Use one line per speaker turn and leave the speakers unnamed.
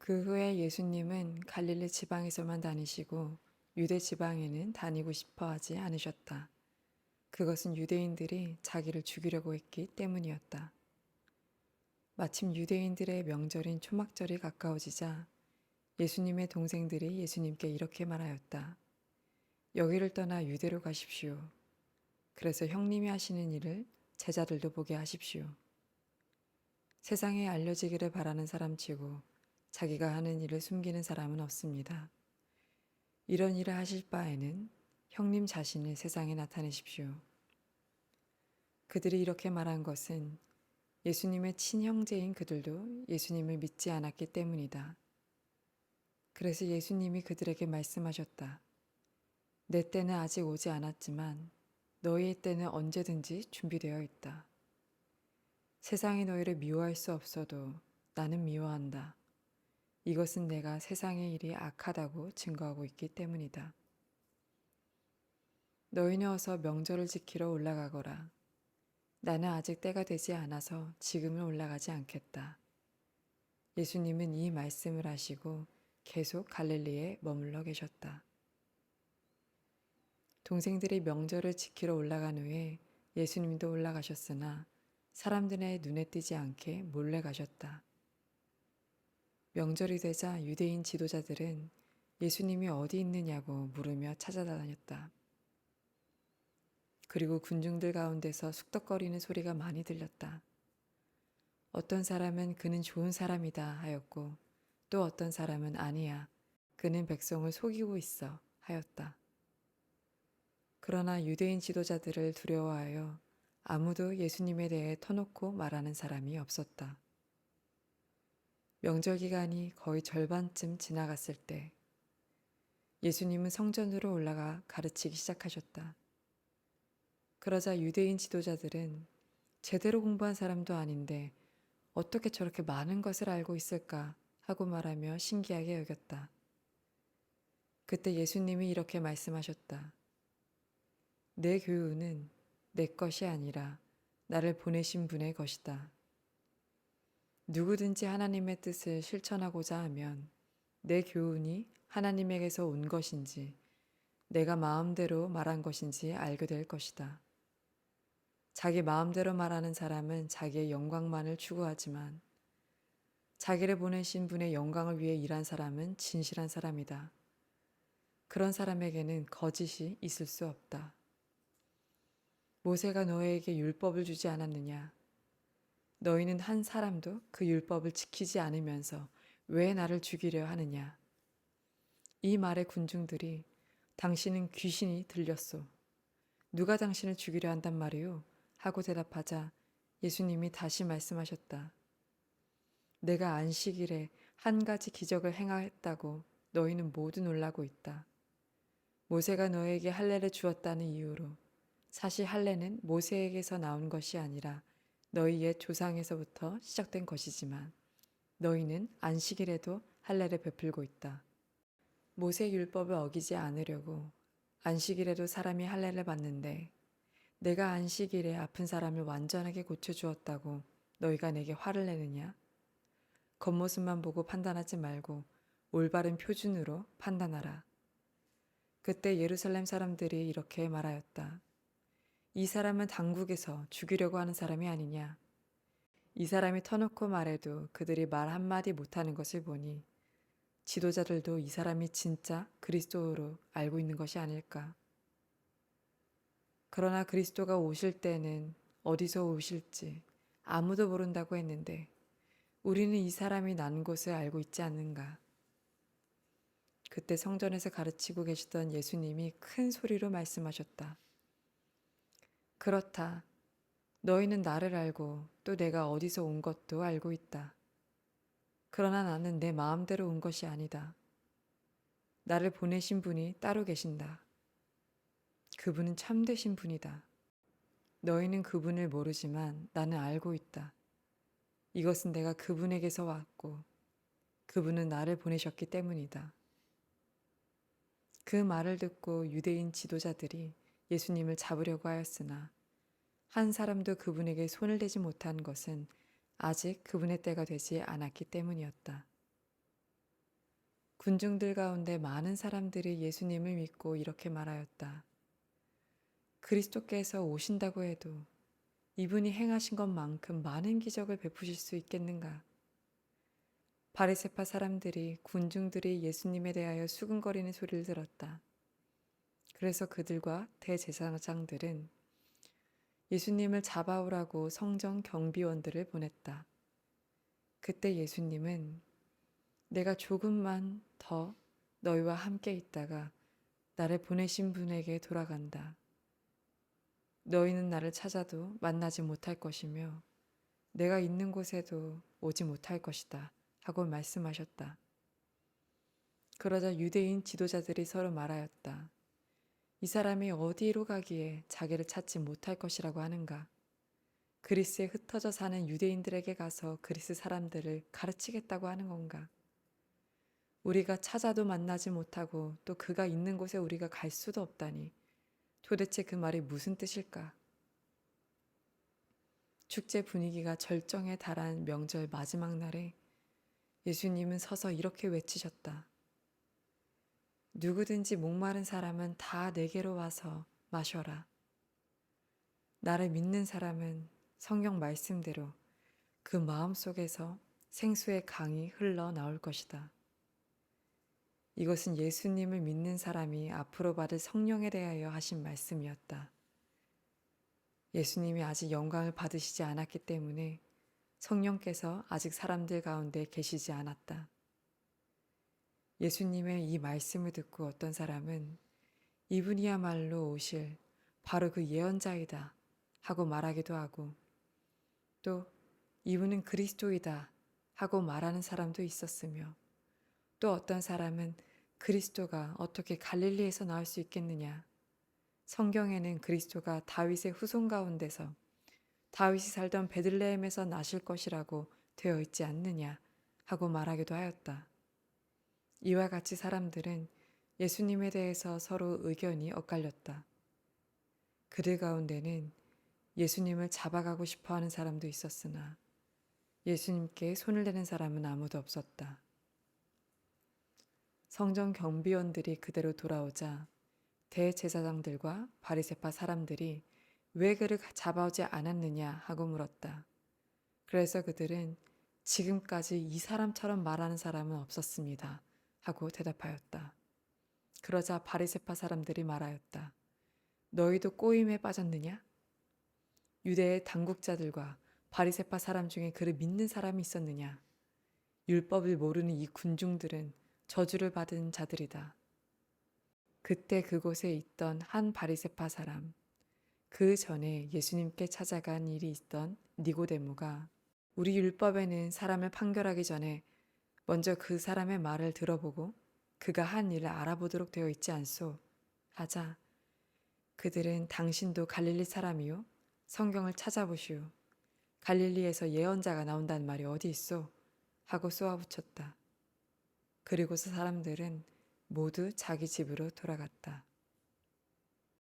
그 후에 예수님은 갈릴리 지방에서만 다니시고 유대 지방에는 다니고 싶어 하지 않으셨다. 그것은 유대인들이 자기를 죽이려고 했기 때문이었다. 마침 유대인들의 명절인 초막절이 가까워지자 예수님의 동생들이 예수님께 이렇게 말하였다. 여기를 떠나 유대로 가십시오. 그래서 형님이 하시는 일을 제자들도 보게 하십시오. 세상에 알려지기를 바라는 사람치고 자기가 하는 일을 숨기는 사람은 없습니다. 이런 일을 하실 바에는 형님 자신을 세상에 나타내십시오. 그들이 이렇게 말한 것은 예수님의 친형제인 그들도 예수님을 믿지 않았기 때문이다. 그래서 예수님이 그들에게 말씀하셨다. 내 때는 아직 오지 않았지만 너희의 때는 언제든지 준비되어 있다. 세상이 너희를 미워할 수 없어도 나는 미워한다. 이것은 내가 세상의 일이 악하다고 증거하고 있기 때문이다. 너희는 어서 명절을 지키러 올라가거라. 나는 아직 때가 되지 않아서 지금은 올라가지 않겠다. 예수님은 이 말씀을 하시고 계속 갈릴리에 머물러 계셨다. 동생들이 명절을 지키러 올라간 후에 예수님도 올라가셨으나 사람들의 눈에 띄지 않게 몰래 가셨다. 명절이 되자 유대인 지도자들은 예수님이 어디 있느냐고 물으며 찾아다녔다. 그리고 군중들 가운데서 숙덕거리는 소리가 많이 들렸다. 어떤 사람은 그는 좋은 사람이다 하였고 또 어떤 사람은 아니야. 그는 백성을 속이고 있어 하였다. 그러나 유대인 지도자들을 두려워하여 아무도 예수님에 대해 터놓고 말하는 사람이 없었다. 명절 기간이 거의 절반쯤 지나갔을 때 예수님은 성전으로 올라가 가르치기 시작하셨다. 그러자 유대인 지도자들은 제대로 공부한 사람도 아닌데 어떻게 저렇게 많은 것을 알고 있을까 하고 말하며 신기하게 여겼다. 그때 예수님이 이렇게 말씀하셨다. 내 교훈은 내 것이 아니라 나를 보내신 분의 것이다. 누구든지 하나님의 뜻을 실천하고자 하면 내 교훈이 하나님에게서 온 것인지 내가 마음대로 말한 것인지 알게 될 것이다. 자기 마음대로 말하는 사람은 자기의 영광만을 추구하지만 자기를 보내신 분의 영광을 위해 일한 사람은 진실한 사람이다. 그런 사람에게는 거짓이 있을 수 없다. 모세가 너희에게 율법을 주지 않았느냐? 너희는 한 사람도 그 율법을 지키지 않으면서 왜 나를 죽이려 하느냐? 이 말에 군중들이 당신은 귀신이 들렸소. 누가 당신을 죽이려 한단 말이오? 하고 대답하자 예수님이 다시 말씀하셨다. 내가 안식일에 한 가지 기적을 행하였다고 너희는 모두 놀라고 있다. 모세가 너에게 할례를 주었다는 이유로 사실 할례는 모세에게서 나온 것이 아니라 너희 옛 조상에서부터 시작된 것이지만 너희는 안식일에도 할례를 베풀고 있다. 모세 율법을 어기지 않으려고 안식일에도 사람이 할례를 받는데 내가 안식일에 아픈 사람을 완전하게 고쳐주었다고 너희가 내게 화를 내느냐? 겉모습만 보고 판단하지 말고 올바른 표준으로 판단하라. 그때 예루살렘 사람들이 이렇게 말하였다. 이 사람은 당국에서 죽이려고 하는 사람이 아니냐? 이 사람이 터놓고 말해도 그들이 말 한마디 못하는 것을 보니 지도자들도 이 사람이 진짜 그리스도로 알고 있는 것이 아닐까? 그러나 그리스도가 오실 때는 어디서 오실지 아무도 모른다고 했는데 우리는 이 사람이 난 곳을 알고 있지 않는가? 그때 성전에서 가르치고 계시던 예수님이 큰 소리로 말씀하셨다. 그렇다. 너희는 나를 알고 또 내가 어디서 온 것도 알고 있다. 그러나 나는 내 마음대로 온 것이 아니다. 나를 보내신 분이 따로 계신다. 그분은 참되신 분이다. 너희는 그분을 모르지만 나는 알고 있다. 이것은 내가 그분에게서 왔고 그분은 나를 보내셨기 때문이다. 그 말을 듣고 유대인 지도자들이 예수님을 잡으려고 하였으나 한 사람도 그분에게 손을 대지 못한 것은 아직 그분의 때가 되지 않았기 때문이었다. 군중들 가운데 많은 사람들이 예수님을 믿고 이렇게 말하였다. 그리스도께서 오신다고 해도 이분이 행하신 것만큼 많은 기적을 베푸실 수 있겠는가? 바리새파 사람들이 군중들이 예수님에 대하여 수근거리는 소리를 들었다. 그래서 그들과 대제사장들은 예수님을 잡아오라고 성전 경비원들을 보냈다. 그때 예수님은 내가 조금만 더 너희와 함께 있다가 나를 보내신 분에게 돌아간다. 너희는 나를 찾아도 만나지 못할 것이며 내가 있는 곳에도 오지 못할 것이다 하고 말씀하셨다. 그러자 유대인 지도자들이 서로 말하였다. 이 사람이 어디로 가기에 자기를 찾지 못할 것이라고 하는가? 그리스에 흩어져 사는 유대인들에게 가서 그리스 사람들을 가르치겠다고 하는 건가? 우리가 찾아도 만나지 못하고 또 그가 있는 곳에 우리가 갈 수도 없다니 도대체 그 말이 무슨 뜻일까? 축제 분위기가 절정에 달한 명절 마지막 날에 예수님은 서서 이렇게 외치셨다. 누구든지 목마른 사람은 다 내게로 와서 마셔라. 나를 믿는 사람은 성경 말씀대로 그 마음 속에서 생수의 강이 흘러 나올 것이다. 이것은 예수님을 믿는 사람이 앞으로 받을 성령에 대하여 하신 말씀이었다. 예수님이 아직 영광을 받으시지 않았기 때문에 성령께서 아직 사람들 가운데 계시지 않았다. 예수님의 이 말씀을 듣고 어떤 사람은 이분이야말로 오실 바로 그 예언자이다 하고 말하기도 하고 또 이분은 그리스도이다 하고 말하는 사람도 있었으며 또 어떤 사람은 그리스도가 어떻게 갈릴리에서 나올 수 있겠느냐. 성경에는 그리스도가 다윗의 후손 가운데서 다윗이 살던 베들레헴에서 나실 것이라고 되어 있지 않느냐 하고 말하기도 하였다. 이와 같이 사람들은 예수님에 대해서 서로 의견이 엇갈렸다. 그들 가운데는 예수님을 잡아가고 싶어 하는 사람도 있었으나 예수님께 손을 대는 사람은 아무도 없었다. 성전 경비원들이 그대로 돌아오자 대제사장들과 바리새파 사람들이 왜 그를 잡아오지 않았느냐 하고 물었다. 그래서 그들은 지금까지 이 사람처럼 말하는 사람은 없었습니다 하고 대답하였다. 그러자 바리새파 사람들이 말하였다. 너희도 꼬임에 빠졌느냐? 유대의 당국자들과 바리새파 사람 중에 그를 믿는 사람이 있었느냐? 율법을 모르는 이 군중들은 저주를 받은 자들이다. 그때 그곳에 있던 한 바리새파 사람, 그 전에 예수님께 찾아간 일이 있던 니고데모가 우리 율법에는 사람을 판결하기 전에 먼저 그 사람의 말을 들어보고 그가 한 일을 알아보도록 되어 있지 않소? 하자 그들은 당신도 갈릴리 사람이요? 성경을 찾아보시오. 갈릴리에서 예언자가 나온다는 말이 어디 있소? 하고 쏘아붙였다. 그리고서 사람들은 모두 자기 집으로 돌아갔다.